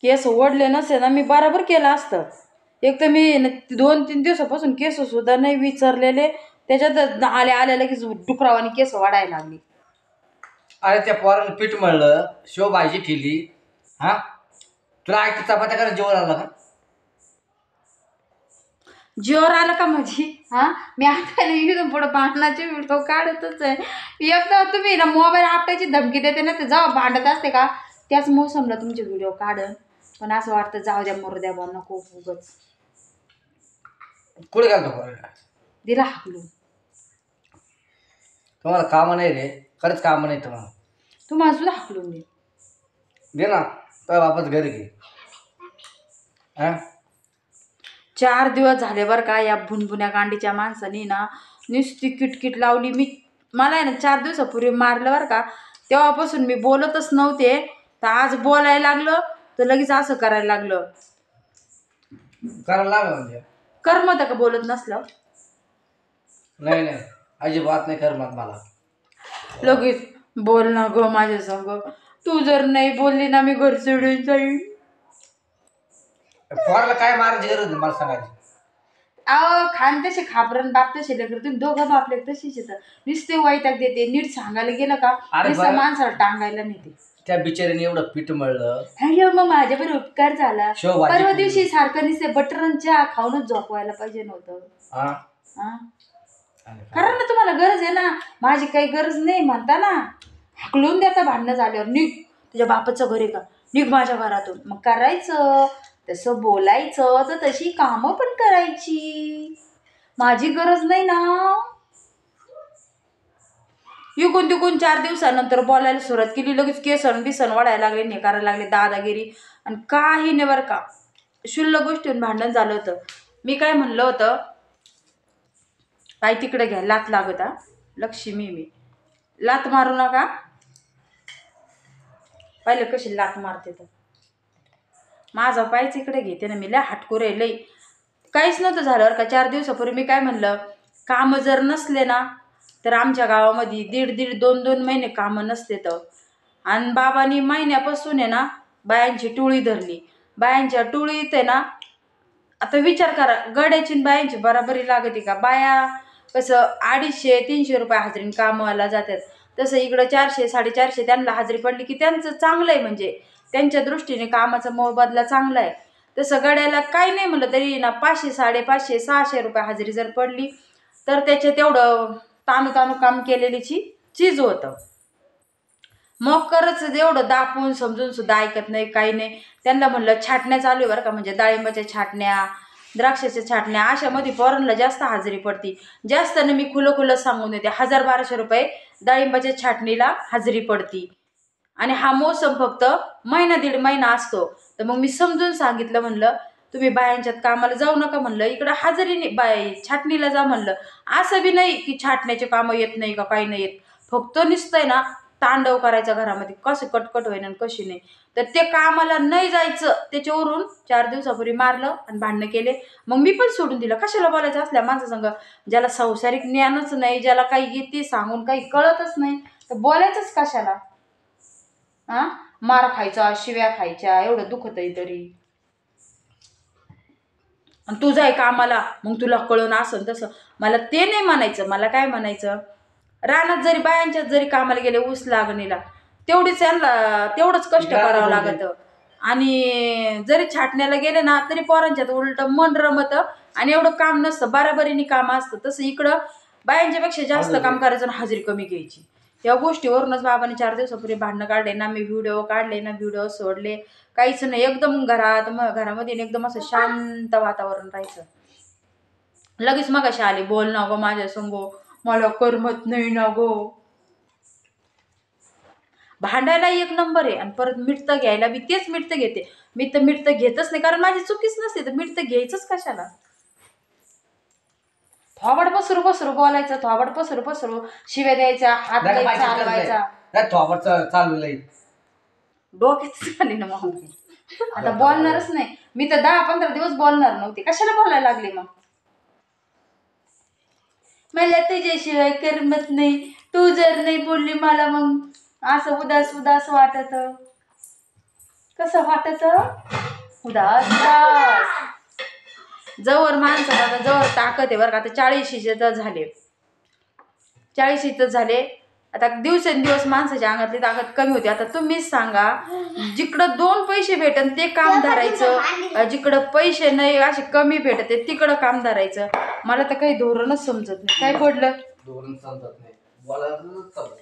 केस ओढले नसते ना मी बरोबर केलं असतं. एक तर मी 2-3 दिवसापासून केस सुद्धा नाही विचारलेले, त्याच्यात आल्या लगेच डुकरावानी केस वाढायला लागली. अरे त्या पोरानं पीठ मळलं, शेव भाजी केली. हा तुला आई चपात्या करायला जेवण आलं का? जीवर आलं का माझी? मी आता इथून पुढे भांडणाचे व्हिडिओ काढतच आहे. एकदा तुम्ही ना मोबाईल आपटायची धमकी देते ना, ते जेव्हा भांडत असते का त्याच मोसमला तुमचे व्हिडिओ काढन. पण असं वाटतं जाऊ द्या मरू द्या बा, नको उगच. कुठे घालतो पोराला? दिला हाकलून. तुम्हाला कामं नाही रे, खरंच कामं नाही तुम्हाला. तुम्हाला सुद्धा हाकलून दे. दे ना, तर वापस घरी घे. 4 दिवस झाले बरं का या भुनभुन्या गांडीच्या माणसाने ना नुसती किटकिट लावली. मला आहे ना 4 दिवसापूर्वी मारलं बरं का, तेव्हापासून मी बोलतच नव्हते. तर आज बोलायला लागलं तर लगेच असं करायला लागलं. करायला लागलं म्हणजे करमत का बोलत नसलं? नाही अजिबात नाही करमत मला. लगेच बोल ना ग माझ्या संग, तू जर नाही बोलली ना मी घर सोडून जाईल. पोराला काय मारायची गरज नाही मला सांगायची. अहो खान तसे खापरण बाप तसे लेकर, तुम्ही दोघं बापले तशीच येतं. नुसते वैताग देते. नीट सांगायला गेलं का नुसतं माणसाला टांगायला नेते. त्या बिचारीने एवढं पीठ मळलं. हॅलो मग माझ्यावर उपकार झाला. शेवभाजी परवा दिवशी सारखं नुसते बटरन चहा खाऊनच झोपवायला पाहिजे नव्हतं. कारण ना तुम्हाला गरज आहे ना, माझी काही गरज नाही म्हणता ना. हाकलून द्याचा भांडणं झाल्यावर. निघ, तुझ्या बापाचं घर आहे का, निघ माझ्या घरातून. मग करायचं तसं, बोलायचं तर तशी कामं पण करायची. माझी गरज नाही ना. इकून तिकून 4 दिवसानंतर बोलायला सुरुवात केली. लगेच केसन बिसन वाढायला लागले, हे करायला लागले दादागिरी. आणि काही नाही बरं का, शुल्लक गोष्टीवर भांडण झालं होतं. मी काय म्हणलं होतं, काय तिकडे घ्या लात लागत. लक्ष्मी मी लात मारू नका. पाहिलं कशी लात मारते तर. माझा पायच इकडे घेते ना मी. लय हटकू रे लई. काहीच नव्हतं झालं का 4 दिवसापूर्वी मी काय म्हणलं, कामं जर नसले ना तर आमच्या गावामध्ये 1.5-2 महिने कामं नसते तर. आणि बाबांनी महिन्यापासून आहे ना बायांची टोळी धरली. बायांच्या टोळीत आहे ना, आता विचार करा गड्याची बायांची बराबरी लागते का? बाया कसं 250-300 रुपये हजेरीने कामाला जातात, तसं इकडं 400-450 त्यांना हजेरी पडली की त्यांचं चांगलं आहे. म्हणजे त्यांच्या दृष्टीने कामाचा मोबदला चांगला आहे. तसं गड्याला काही नाही म्हणलं तरी ना 500-550-600 रुपये हजेरी जर पडली तर त्याच्या तेवढं ताणू काम केलेलीची चीज होतं. मग खरंच एवढं दापून समजून सुद्धा ऐकत नाही, काही नाही. त्यांना म्हणलं छाटण्या चालू आहे बरं का, म्हणजे डाळिंबाच्या छाटण्या, द्राक्षाच्या छाटण्या, अशामध्ये पोरांना जास्त हजेरी पडती. जास्त ना मी खुलं सांगून देते, 1000-1200 रुपये डाळिंबाच्या छाटणीला हजेरी पडती. आणि हा मोसम फक्त 1.5 महिना असतो. तर मग मी समजून सांगितलं, म्हणलं तुम्ही बायांच्यात कामाला जाऊ नका, म्हणलं इकडं हजेरीने छाटणीला जा म्हणलं. असं बी नाही की छाटण्याचे कामं येत नाही का काही नाही येत, फक्त नुसतंय ना तांडव करायचं घरामध्ये, कसं कटकट होईन आणि कशी नाही. तर ते कामाला नाही जायचं, त्याच्यावरून 4 दिवसापूर्वी मारलं आणि भांडणं केले. मग मी पण सोडून दिलं. कशाला बोलायचं असल्या माणसासंग, ज्याला संसारिक ज्ञानच नाही, ज्याला काही येते सांगून काही कळतच नाही, तर बोलायचंच कशाला? मार खायचा, शिव्या खायच्या, एवढं दुखत आहे तरी. आणि तू जाय कामाला, मग तुला कळून असं तसं. मला ते नाही म्हणायचं. मला काय म्हणायचं, रानात जरी बायांच्यात जरी कामाला गेले ऊस लागणीला, तेवढंच कष्ट करावं लागतं. आणि जरी छाटण्याला गेले ना तरी पोरांच्यात उलट मन रमतं आणि एवढं काम नसतं, बराबरीने काम असतं. तसं इकडं बायांच्यापेक्षा जास्त काम करायचं आणि हजेरी कमी घ्यायची. या गोष्टीवरूनच बाबांनी 4 दिवसापूर्वी भांडणं काढले ना. मी व्हिडिओ काढले ना, व्हिडिओ सोडले, काहीच नाही. एकदम घरामध्ये एकदम असं शांत वातावरण राहायचं. लगेच मगाशी आले, बोल ना गो माझ्या संग, मला करमत नाही ना गो. भांडायला 1 नंबर आहे आणि परत मिठतं घ्यायला बी तेच मिठतं घेते. मी तर मिठतं घेतच नाही, कारण माझी चुकीच नसते तर मिठतं घ्यायचंच कशाला. थोबड पसरू बोलायचं, थोबड पसरू शिव्या द्यायचा, हात चालवायचा. डोक्यात झाली ना मग. आता बोलणारच नाही मी तर. 10-15 दिवस बोलणार नव्हते, कशाला बोलायला लागले मग. मला तुझ्याशिवाय करमत नाही, तू जर नाही बोलली मला मग असं उदास वाटत. कसं वाटत उदास उदास. जवळ माणसं आता जवळ ताकद आहे बरं का. आता 40शीचे तर झाले, 40शीच झाले. आता दिवसेंदिवस माणसाच्या अंगातली ताकद कमी होती. आता तुम्हीच सांगा, जिकडं 2 पैसे भेटन ते काम धरायचं, जिकडं पैसे नाही असे कमी भेटत तिकडं काम धरायचं. मला तर काही धोरणच समजत नाही. काय पडलं धोरण समजत नाही, बोलायचं समजत.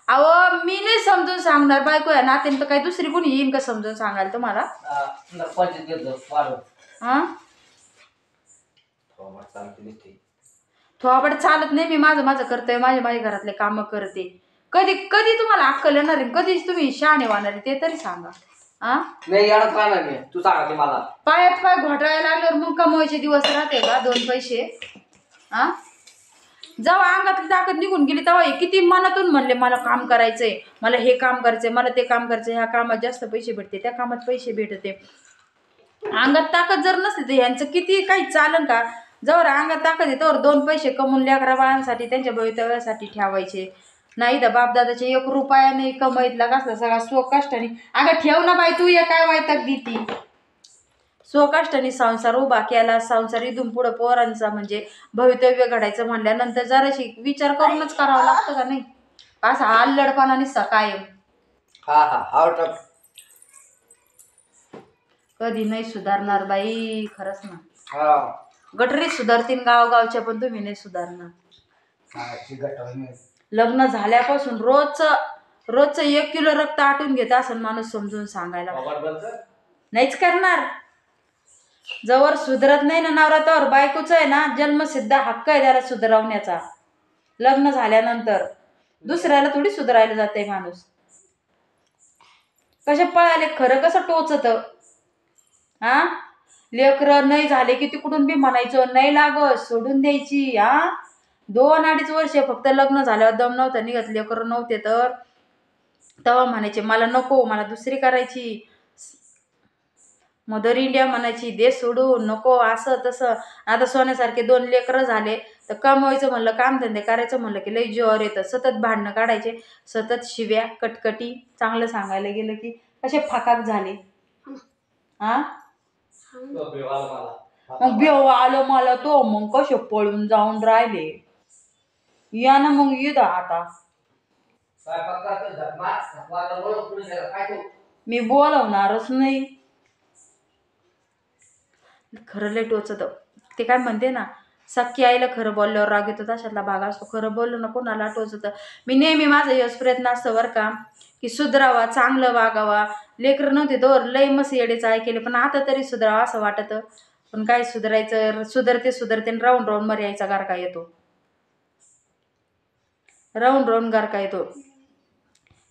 अहो मी नाही समजून सांगणार, बायको या नात्याने तर काही दुसरी कोणी येईन का समजून सांगायला तुम्हाला? हा थोबाड चालत नाही. मी माझं माझं करतोय, माझ्या घरातले कामं करते. कधी कधी तुम्हाला अक्कल येणार आहे? कधीच तुम्ही शहाणे वाहणार आहे ते तरी सांगा. हा नाही येणार राहणार नाही, तू सांगा मला. पायात पाय घोटाळायला लागल्यावर मग कमवायचे दिवस राहते का 2 पैसे? हा जेव्हा अंगातली ताकद निघून गेली तेव्हा किती मनातून म्हणले मला काम करायचंय, मला हे काम करायचंय, मला ते काम करायचंय, ह्या कामात जास्त पैसे भेटते, त्या कामात पैसे भेटते. अंगात ताकद जर नसली तर यांचं किती काही चालन का? जवळ अंगात ताकद आहे तर 2 पैसे कमवून लेकरा बाळांसाठी त्यांच्या भवितव्यासाठी ठेवायचे. नाही तर बापदादाचे 1 रुपया नाही कमाईतला कसला सगळा स्वकष्टाने. अगं ठेव ना बाई, तू ये काय वैताग देती. स्वकष्टाने संसार उभा केला, संसार इथून पुढं पोरांचा म्हणजे भवितव्य घडायचं म्हणल्यानंतर जराशी विचार करूनच करावं लागतं का नाही? असा अल्लडपणाने कायम. हा हा आउट ऑफ. कधी नाही सुधारणार बाई, खरंच ना. हा गटरीत सुधारतील गावगावच्या, पण तुम्ही नाही सुधारणार. लग्न झाल्यापासून रोजचं 1 किलो रक्त आटून घेत असं माणूस समजून सांगायला नाहीच करणार. जवळ सुधरत नाही ना नवरा तर बायकोच आहे ना जन्मसिद्ध हक्क आहे त्याला सुधारवण्याचा. लग्न झाल्यानंतर दुसऱ्याला थोडी सुधारायला जाते माणूस. कसे पळाले खरं कसं टोचत. हा लेकरं नाही झाले की तिकडून बी म्हणायचं नाही लागत, सोडून द्यायची. 2-2.5 वर्ष फक्त लग्न झाल्यावर दम नव्हता निघत, लेकरं नव्हते तर तेव्हा म्हणायचे मला नको, मला दुसरी करायची. मदर इंडिया म्हणायची, दे सोडून, नको असं तसं. आता सोन्यासारखे 2 लेकरं झाले तर कमवायचं म्हणलं, कामधंदे करायचं म्हणलं की लई जीवावर येतं. सतत भांडणं काढायचे, सतत शिव्या कटकटी. चांगलं सांगायला गेलं की कसे फाकाक झाले. हा मग बेव आलं मला तो, मग कसे पळून जाऊन राहिले. या ना मग येत आता. मी बोलवणारच नाही. खरं लय टोचत. ते काय म्हणते ना, सख्खी आईला खरं बोलल्यावर राग येतो, तशातला भाग असतो. खरं बोललो ना कोणाला टोचत. मी नेहमी माझा यश प्रयत्न असतो बरं का, की सुधरावा, चांगलं वागावा. लेकरं नव्हते तर लय मस्त येडे चाळे केले, पण आता तरी सुधरावा असं वाटत. पण काय सुधारायचं, सुधरते राहून मर्यायचा गारका येतो. राहून गारका येतो.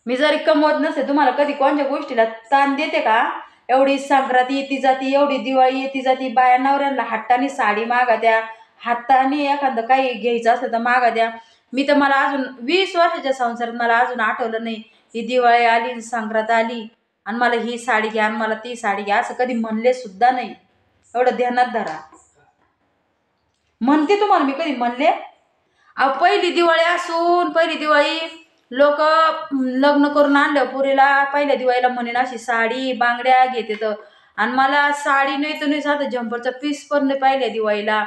मी जरी कमवत नसे तुम्हाला कधी कोणत्या गोष्टीला ताण देते का? एवढी संक्रांत येती जाती, एवढी दिवाळी येती जाती, बाया नवऱ्यांना हाताने साडी मागा द्या, हाताने एखादं काही घ्यायचं असलं तर मागा द्या. मी तर मला अजून 20 वर्षाच्या संसारात मला अजून आठवलं नाही ही दिवाळी आली, संक्रांत आली आणि मला ही साडी घ्या आणि मला ती साडी घ्या असं कधी म्हणले सुद्धा नाही. एवढं ध्यानात धरा. म्हणते तुम्हाला मी कधी म्हणले? पहिली दिवाळी असून पहिली दिवाळी लोक लग्न करून आणलं पुरीला, पहिल्या दिवाळीला म्हणेन अशी साडी बांगड्या घेते तर, आणि मला साडी नाही तर नाही साधं झंपरचा पीस पण नाही पहिल्या दिवाळीला.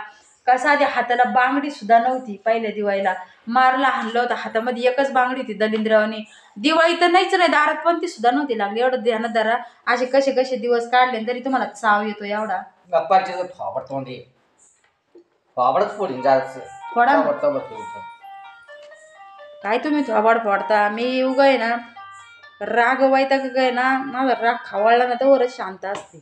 का साध्या हाताला बांगडी सुद्धा नव्हती पहिल्या दिवाळीला. मारला हाणलं होतं हातामध्ये, एकच बांगडी होती दलिंद्रावानी. दिवाळी तर नाहीच नाही, दारात पण ती सुद्धा नव्हती लागली. एवढं ध्यानात धरा. असे कसे कसे दिवस काढले तरी तुम्हाला चाव येतो एवढा. गप्पाचे फावड तोंडी फावडच फोडीन जायचं फोडा काय तुम्ही थोबाड फोडता. मी उगा आहे ना राग वैताग आहे ना, माझा राग खवळला ना तर वरच शांत असते.